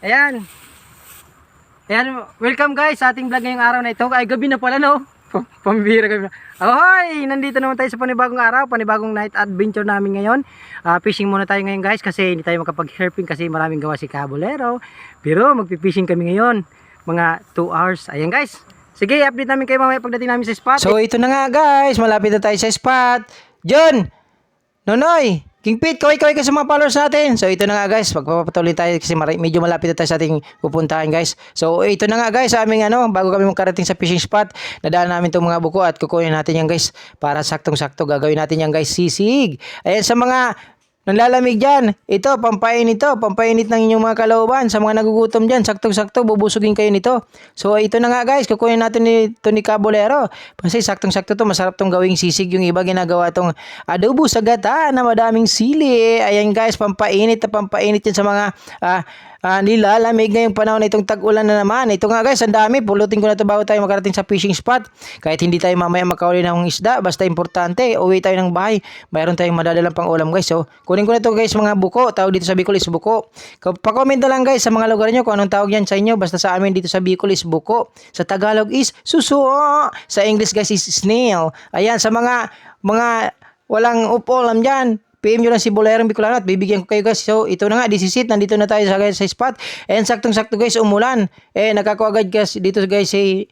Ayan. Ayan, welcome guys sa ating vlog ngayong araw na ito. Ay, gabi na pala, no? Pambira gabi na. Ahoy! Nandito naman tayo sa panibagong araw, panibagong night adventure namin ngayon. Fishing muna tayo ngayon guys kasi hindi tayo makapag-herping kasi maraming gawa si Caballero. Pero magpipishing kami ngayon, mga 2 hours. Ayan guys. Sige, update namin kayo mamaya pagdating namin sa spot. So ito na nga guys, malapit na tayo sa spot. John! Nonoy! King Pete, kaway-kaway ka sa mga followers natin. So ito na nga guys, magpapatuloy tayo kasi medyo malapit na tayo sa ating pupuntahan guys. So ito na nga guys, sa aming bago kami makarating sa fishing spot, nadaan namin itong mga buko at kukunin natin yan guys para saktong-sakto gagawin natin yan guys, sisig. Ayan sa mga nanlalamig dyan, ito, pampainit ng inyong mga kalooban. Sa mga nagugutom dyan, saktong-sakto, bubusugin kayo nito. So, ito na nga guys, kukunin natin ni Caballero. Kasi saktong-sakto to, masarap tong gawing sisig. Yung iba ginagawa tong adobo sa gata na madaming sili. Ayan guys, pampainit yan sa mga nilalamig ngayong panahon na itong tag-ulan na naman. Ito nga guys, ang dami. Pulutin ko na ito bago tayo makarating sa fishing spot. Kahit hindi tayo mamaya makahuli ng isda, basta importante, uwi tayo ng bahay. Mayroon tayong madadalang pang ulam guys. So, kunin ko na ito guys, mga buko. Tawag dito sa Bicol is buko. Pa-comment na lang guys sa mga lugar nyo kung anong tawag yan sa inyo. Basta sa amin dito sa Bicol is buko. Sa Tagalog is suso. Sa English guys is snail. Ayan, sa mga walang upo-ulam dyan, PM nyo lang si Bolerong Bicolano at bibigyan ko kayo guys. So ito na nga, this is it. Nandito na tayo sa spot. And saktong-sakto guys, umulan. Nagkakuagad guys dito guys si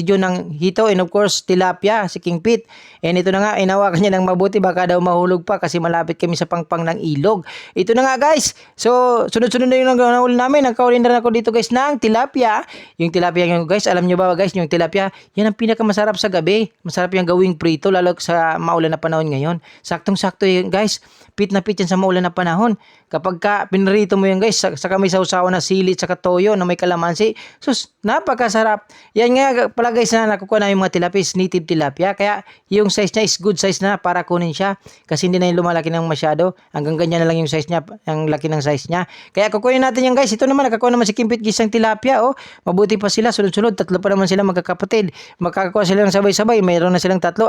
John ng hito and of course tilapia, si King Pete. And ito na nga, inawakan niya ng mabuti. Baka daw mahulog pa kasi malapit kami sa pangpang ng ilog. Ito na nga guys. So sunod-sunod na yung nahuli namin. Nagkauli na ako dito guys ng tilapia. Yung tilapia nyo guys, alam nyo ba guys, yung tilapia, yan ang pinakamasarap sa gabi. Masarap yung gawing prito lalo sa maulan na panahon ngayon. Saktong-sakto yun guys. Pit na pit yan sa maulan na panahon. Kapag pinrito mo yan guys, saka may sausawan na sili at saka toyo na may kalamansi, sus, napakasarap. Yan nga pala guys na nakukuha na yung mga tilapia, native tilapia. Kaya yung size niya is good size na para kunin siya. Kasi hindi na yung lumalaki ng masyado. Hanggang ganyan na lang yung size niya, ang laki ng size niya. Kaya kukunin natin yan guys. Ito naman, nakakuha naman si King Pete gisang tilapia. Oh. Mabuti pa sila, sunod-sunod. Tatlo pa naman sila magkakapatid. Magkakakuha sila ng sabay-sabay. Mayroon na silang tatlo.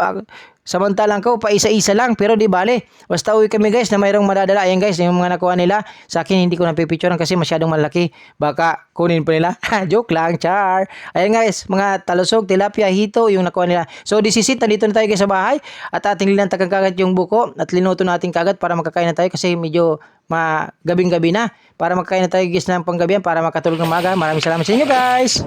Samantalang ko, pa isa-isa lang. Pero di bale. Basta uwi kami guys na mayroong madadala. Ayan guys, yung mga nakuha nila. Sa akin hindi ko napipicturean kasi masyadong malaki. Baka kunin pa nila. Joke lang, char. Ayan guys, mga talusog, tilapia, hito, yung nakuha nila. So this is it. Nandito na tayo guys sa bahay. At ating linantagan kagad yung buko. At linuto natin kagad para makakain na tayo kasi medyo gabing-gabi na. Para makakain na tayo guys ng panggabihan para makatulog ng maga. Maraming salamat sa inyo guys.